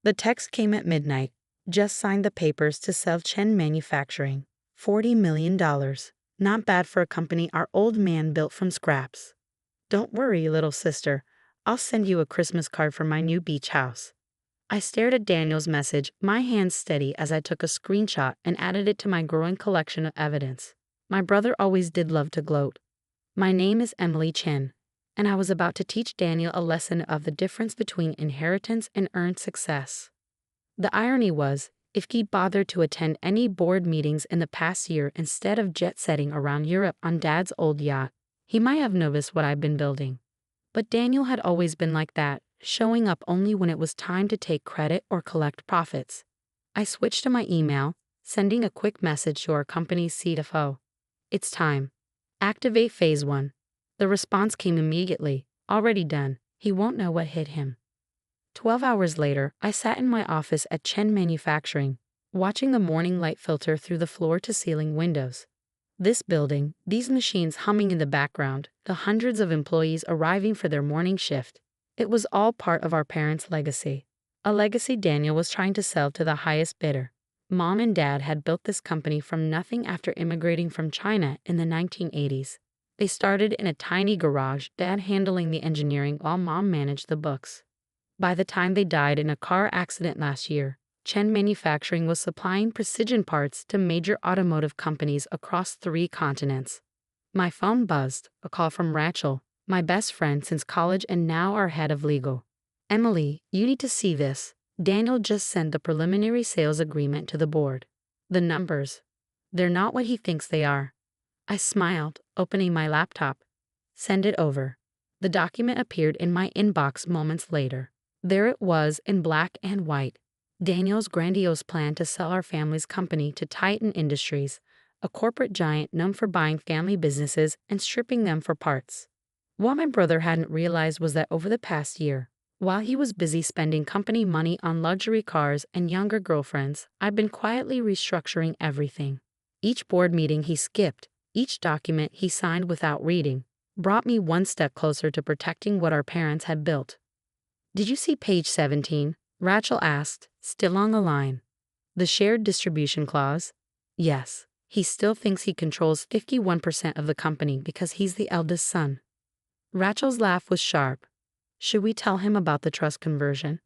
The text came at midnight. Just signed the papers to sell Chen Manufacturing. $40 million. Not bad for a company our old man built from scraps. Don't worry, little sister. I'll send you a Christmas card from my new beach house. I stared at Daniel's message, my hands steady as I took a screenshot and added it to my growing collection of evidence. My brother always did love to gloat. My name is Emily Chen, and I was about to teach Daniel a lesson of the difference between inheritance and earned success. The irony was, if he'd bothered to attend any board meetings in the past year instead of jet-setting around Europe on Dad's old yacht, he might have noticed what I'd been building. But Daniel had always been like that, showing up only when it was time to take credit or collect profits. I switched to my email, sending a quick message to our company's CFO. It's time. Activate Phase 1. The response came immediately. Already done. He won't know what hit him. 12 hours later, I sat in my office at Chen Manufacturing, watching the morning light filter through the floor-to-ceiling windows. This building, these machines humming in the background, the hundreds of employees arriving for their morning shift. It was all part of our parents' legacy. A legacy Daniel was trying to sell to the highest bidder. Mom and Dad had built this company from nothing after immigrating from China in the 1980s. They started in a tiny garage, Dad handling the engineering while Mom managed the books. By the time they died in a car accident last year, Chen Manufacturing was supplying precision parts to major automotive companies across 3 continents. My phone buzzed, a call from Rachel, my best friend since college and now our head of legal. Emily, you need to see this. Daniel just sent the preliminary sales agreement to the board. The numbers. They're not what he thinks they are. I smiled, opening my laptop. Send it over. The document appeared in my inbox moments later. There it was in black and white. Daniel's grandiose plan to sell our family's company to Titan Industries, a corporate giant known for buying family businesses and stripping them for parts. What my brother hadn't realized was that over the past year, while he was busy spending company money on luxury cars and younger girlfriends, I'd been quietly restructuring everything. Each board meeting he skipped, each document he signed without reading, brought me one step closer to protecting what our parents had built. Did you see page 17? Rachel asked, still on the line. The shared distribution clause? Yes, he still thinks he controls 51% of the company because he's the eldest son. Rachel's laugh was sharp. Should we tell him about the trust conversion?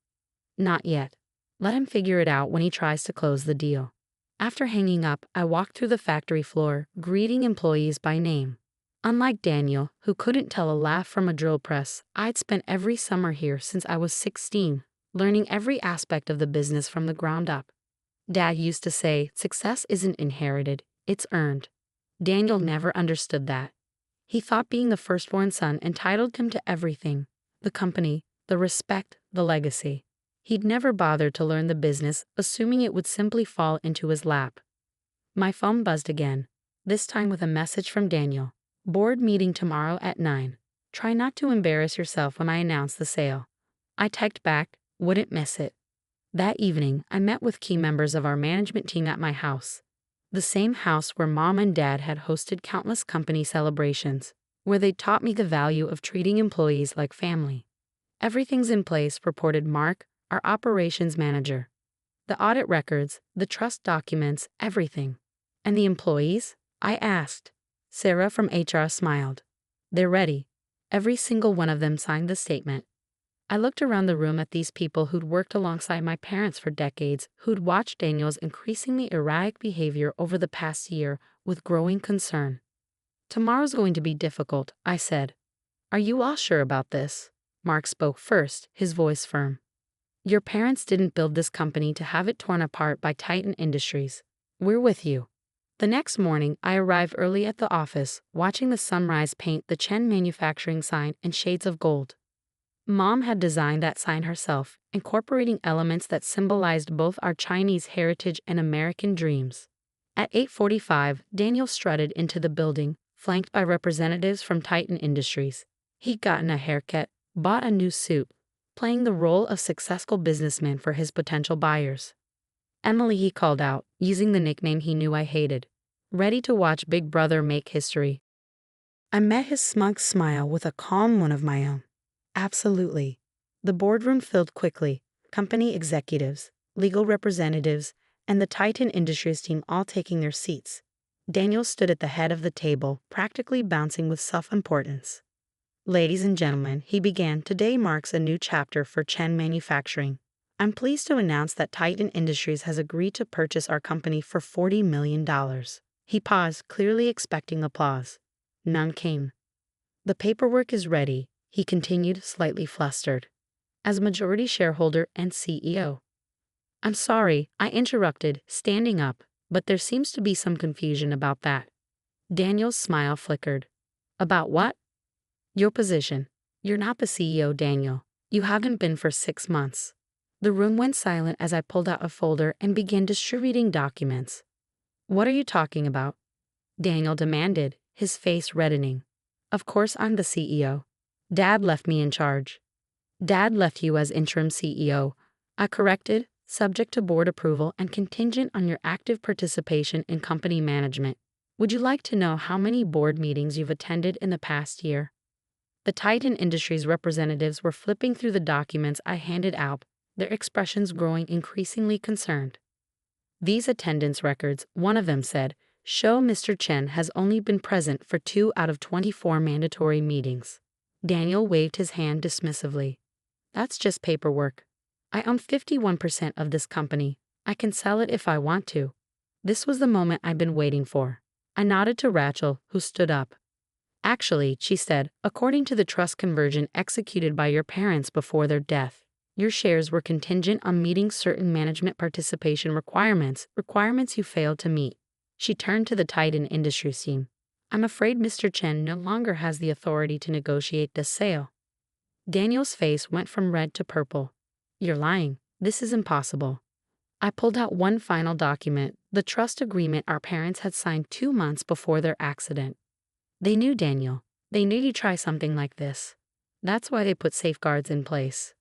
Not yet. Let him figure it out when he tries to close the deal. After hanging up, I walked through the factory floor, greeting employees by name. Unlike Daniel, who couldn't tell a laugh from a drill press, I'd spent every summer here since I was 16, learning every aspect of the business from the ground up. Dad used to say, success isn't inherited, it's earned. Daniel never understood that. He thought being the firstborn son entitled him to everything: the company, the respect, the legacy. He'd never bothered to learn the business, assuming it would simply fall into his lap. My phone buzzed again, this time with a message from Daniel. Board meeting tomorrow at 9. Try not to embarrass yourself when I announce the sale. I typed back, wouldn't miss it. That evening, I met with key members of our management team at my house. The same house where Mom and Dad had hosted countless company celebrations, where they taught me the value of treating employees like family. Everything's in place, reported Mark, our operations manager. The audit records, the trust documents, everything. And the employees? I asked. Sarah from HR smiled. They're ready. Every single one of them signed the statement. I looked around the room at these people who'd worked alongside my parents for decades, who'd watched Daniel's increasingly erratic behavior over the past year with growing concern. Tomorrow's going to be difficult, I said. Are you all sure about this? Mark spoke first, his voice firm. Your parents didn't build this company to have it torn apart by Titan Industries. We're with you. The next morning, I arrived early at the office, watching the sunrise paint the Chen Manufacturing sign in shades of gold. Mom had designed that sign herself, incorporating elements that symbolized both our Chinese heritage and American dreams. At 8:45, Daniel strutted into the building, flanked by representatives from Titan Industries. He'd gotten a haircut, bought a new suit, playing the role of successful businessman for his potential buyers. Emily, he called out, using the nickname he knew I hated. Ready to watch Big Brother make history. I met his smug smile with a calm one of my own. Absolutely. The boardroom filled quickly, company executives, legal representatives, and the Titan Industries team all taking their seats. Daniel stood at the head of the table, practically bouncing with self-importance. Ladies and gentlemen, he began, today marks a new chapter for Chen Manufacturing. I'm pleased to announce that Titan Industries has agreed to purchase our company for $40 million. He paused, clearly expecting applause. None came. The paperwork is ready, he continued, slightly flustered. As majority shareholder and CEO. I'm sorry, I interrupted, standing up, but there seems to be some confusion about that. Daniel's smile flickered. About what? Your position. You're not the CEO, Daniel. You haven't been for 6 months. The room went silent as I pulled out a folder and began distributing documents. What are you talking about? Daniel demanded, his face reddening. Of course I'm the CEO. Dad left me in charge. Dad left you as interim CEO. I corrected, subject to board approval and contingent on your active participation in company management. Would you like to know how many board meetings you've attended in the past year? The Titan Industries representatives were flipping through the documents I handed out, their expressions growing increasingly concerned. These attendance records, one of them said, show Mr. Chen has only been present for 2 out of 24 mandatory meetings. Daniel waved his hand dismissively. That's just paperwork. I own 51% of this company. I can sell it if I want to. This was the moment I've been waiting for. I nodded to Rachel, who stood up. Actually, she said, according to the trust conversion executed by your parents before their death, your shares were contingent on meeting certain management participation requirements you failed to meet. She turned to the Titan Industries team. I'm afraid Mr. Chen no longer has the authority to negotiate this sale. Daniel's face went from red to purple. You're lying. This is impossible. I pulled out one final document, the trust agreement our parents had signed 2 months before their accident. They knew Daniel. They knew you'd try something like this. That's why they put safeguards in place.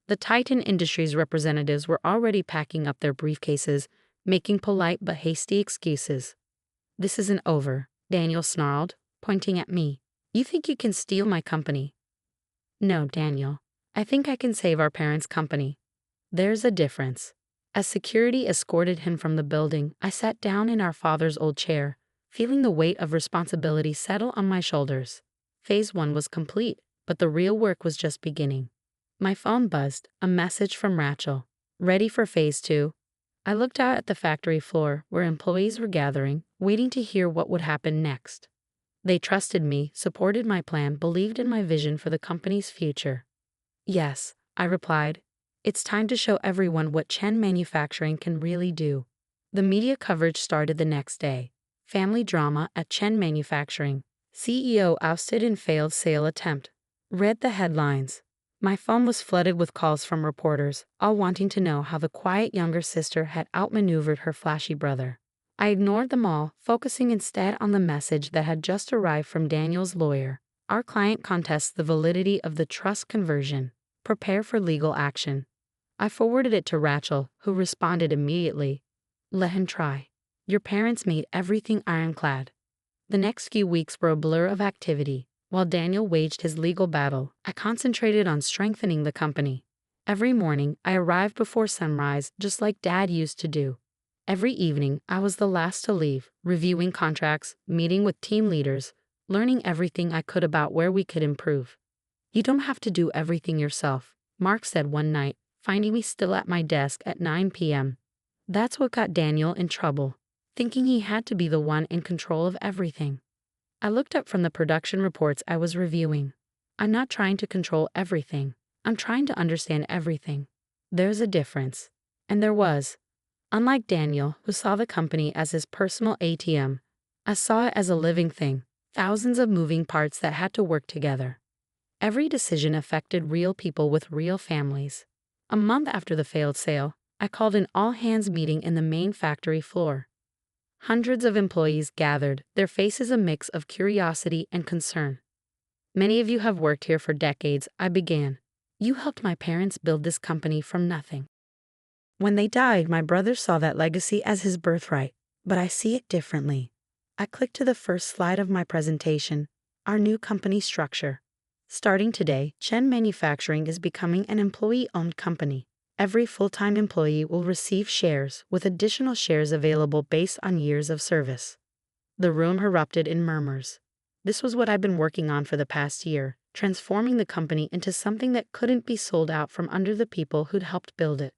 The Titan Industries representatives were already packing up their briefcases, making polite but hasty excuses. This isn't over, Daniel snarled, pointing at me. You think you can steal my company? No, Daniel. I think I can save our parents' company. There's a difference. As security escorted him from the building, I sat down in our father's old chair, feeling the weight of responsibility settle on my shoulders. Phase 1 was complete, but the real work was just beginning. My phone buzzed, a message from Rachel. Ready for Phase 2? I looked out at the factory floor, where employees were gathering, waiting to hear what would happen next. They trusted me, supported my plan, believed in my vision for the company's future. Yes, I replied. It's time to show everyone what Chen Manufacturing can really do. The media coverage started the next day. Family drama at Chen Manufacturing. CEO ousted in failed sale attempt. Read the headlines. My phone was flooded with calls from reporters, all wanting to know how the quiet younger sister had outmaneuvered her flashy brother. I ignored them all, focusing instead on the message that had just arrived from Daniel's lawyer. Our client contests the validity of the trust conversion. Prepare for legal action. I forwarded it to Rachel, who responded immediately. Let him try. Your parents made everything ironclad. The next few weeks were a blur of activity. While Daniel waged his legal battle, I concentrated on strengthening the company. Every morning, I arrived before sunrise, just like Dad used to do. Every evening, I was the last to leave, reviewing contracts, meeting with team leaders, learning everything I could about where we could improve. You don't have to do everything yourself, Mark said one night, finding me still at my desk at 9 p.m. That's what got Daniel in trouble, thinking he had to be the one in control of everything. I looked up from the production reports I was reviewing. I'm not trying to control everything. I'm trying to understand everything. There's a difference. And there was. Unlike Daniel, who saw the company as his personal ATM, I saw it as a living thing, thousands of moving parts that had to work together. Every decision affected real people with real families. A month after the failed sale, I called an all-hands meeting in the main factory floor. Hundreds of employees gathered, their faces a mix of curiosity and concern. Many of you have worked here for decades, I began. You helped my parents build this company from nothing. When they died, my brother saw that legacy as his birthright, but I see it differently. I clicked to the first slide of my presentation, our new company structure. Starting today, Chen Manufacturing is becoming an employee-owned company. Every full-time employee will receive shares, with additional shares available based on years of service. The room erupted in murmurs. This was what I'd been working on for the past year, transforming the company into something that couldn't be sold out from under the people who'd helped build it.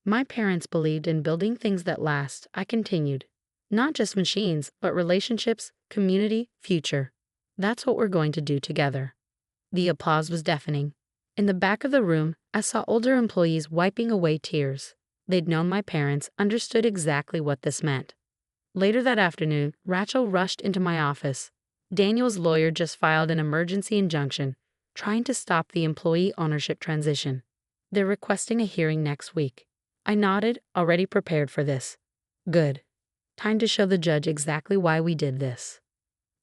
My parents believed in building things that last, I continued. Not just machines, but relationships, community, future. That's what we're going to do together. The applause was deafening. In the back of the room, I saw older employees wiping away tears. They'd known my parents, understood exactly what this meant. Later that afternoon, Rachel rushed into my office. Daniel's lawyer just filed an emergency injunction, trying to stop the employee ownership transition. They're requesting a hearing next week. I nodded, already prepared for this. Good. Time to show the judge exactly why we did this.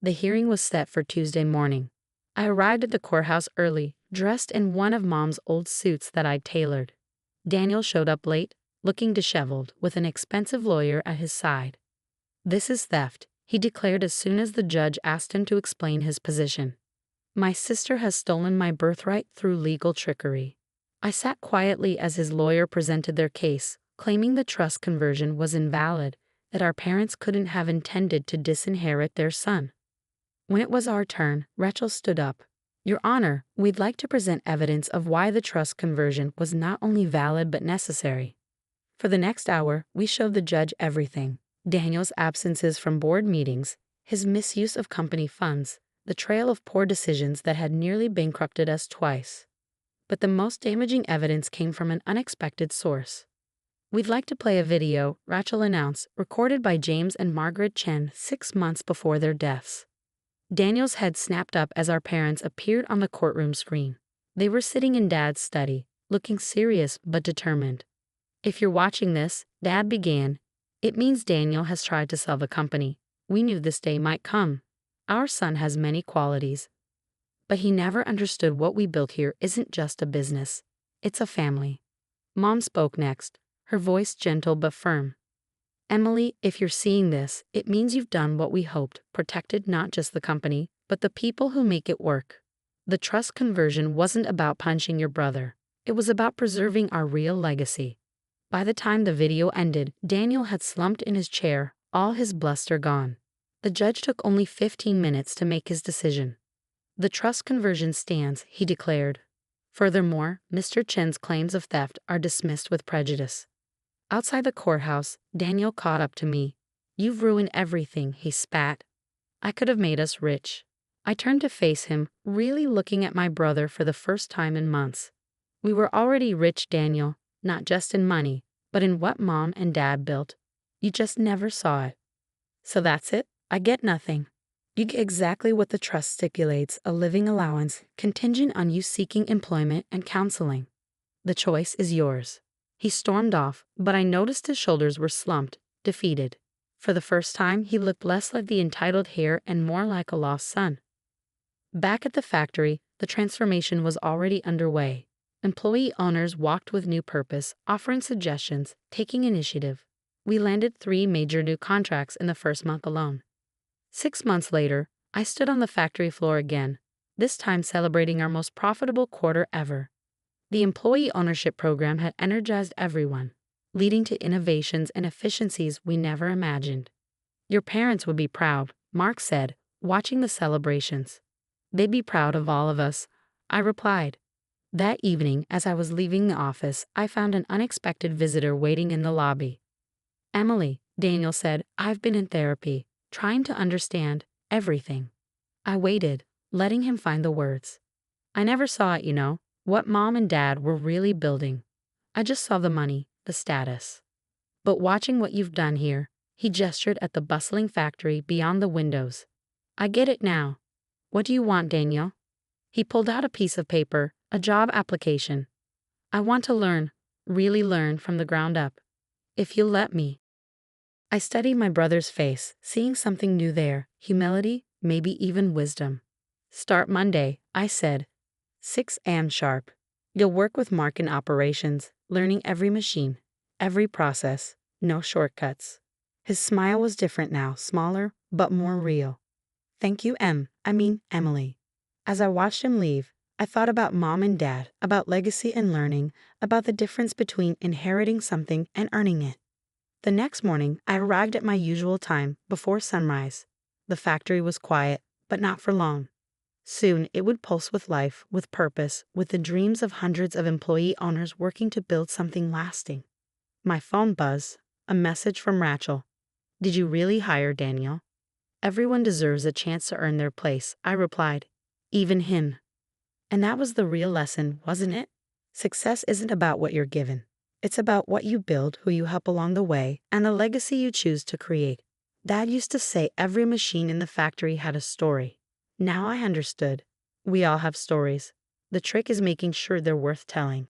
The hearing was set for Tuesday morning. I arrived at the courthouse early, dressed in one of Mom's old suits that I'd tailored. Daniel showed up late, looking disheveled, with an expensive lawyer at his side. This is theft, he declared as soon as the judge asked him to explain his position. My sister has stolen my birthright through legal trickery. I sat quietly as his lawyer presented their case, claiming the trust conversion was invalid, that our parents couldn't have intended to disinherit their son. When it was our turn, Rachel stood up. Your Honor, we'd like to present evidence of why the trust conversion was not only valid but necessary. For the next hour, we showed the judge everything. Daniel's absences from board meetings, his misuse of company funds, the trail of poor decisions that had nearly bankrupted us twice. But the most damaging evidence came from an unexpected source. We'd like to play a video, Rachel announced, recorded by James and Margaret Chen 6 months before their deaths. Daniel's head snapped up as our parents appeared on the courtroom screen. They were sitting in Dad's study, looking serious but determined. If you're watching this, Dad began, it means Daniel has tried to sell the company. We knew this day might come. Our son has many qualities. But he never understood what we built here isn't just a business. It's a family. Mom spoke next, her voice gentle but firm. Emily, if you're seeing this, it means you've done what we hoped, protected not just the company, but the people who make it work. The trust conversion wasn't about punching your brother. It was about preserving our real legacy. By the time the video ended, Daniel had slumped in his chair, all his bluster gone. The judge took only 15 minutes to make his decision. The trust conversion stands, he declared. Furthermore, Mr. Chen's claims of theft are dismissed with prejudice. Outside the courthouse, Daniel caught up to me. You've ruined everything, he spat. I could have made us rich. I turned to face him, really looking at my brother for the first time in months. We were already rich, Daniel, not just in money, but in what Mom and Dad built. You just never saw it. So that's it? I get nothing. You get exactly what the trust stipulates, a living allowance, contingent on you seeking employment and counseling. The choice is yours. He stormed off, but I noticed his shoulders were slumped, defeated. For the first time, he looked less like the entitled heir and more like a lost son. Back at the factory, the transformation was already underway. Employee owners walked with new purpose, offering suggestions, taking initiative. We landed 3 major new contracts in the first month alone. 6 months later, I stood on the factory floor again, this time celebrating our most profitable quarter ever. The employee ownership program had energized everyone, leading to innovations and efficiencies we never imagined. Your parents would be proud, Mark said, watching the celebrations. They'd be proud of all of us, I replied. That evening, as I was leaving the office, I found an unexpected visitor waiting in the lobby. Emily, Daniel said, I've been in therapy, trying to understand everything. I waited, letting him find the words. I never saw it, what Mom and Dad were really building. I just saw the money, the status. But watching what you've done here, he gestured at the bustling factory beyond the windows. I get it now. What do you want, Daniel? He pulled out a piece of paper, a job application. I want to learn, really learn from the ground up. If you'll let me. I studied my brother's face, seeing something new there, humility, maybe even wisdom. Start Monday, I said. 6 a.m. sharp. You'll work with Mark in operations, learning every machine, every process, no shortcuts. His smile was different now, smaller, but more real. Thank you, Emily. As I watched him leave, I thought about mom and dad, about legacy and learning, about the difference between inheriting something and earning it. The next morning, I arrived at my usual time, before sunrise. The factory was quiet, but not for long. Soon it would pulse with life, with purpose, with the dreams of hundreds of employee owners working to build something lasting. My phone buzzed, a message from Rachel. "Did you really hire Daniel?" "Everyone deserves a chance to earn their place," I replied. "Even him." And that was the real lesson, wasn't it? Success isn't about what you're given. It's about what you build, who you help along the way, and the legacy you choose to create. Dad used to say every machine in the factory had a story. Now I understood. We all have stories. The trick is making sure they're worth telling.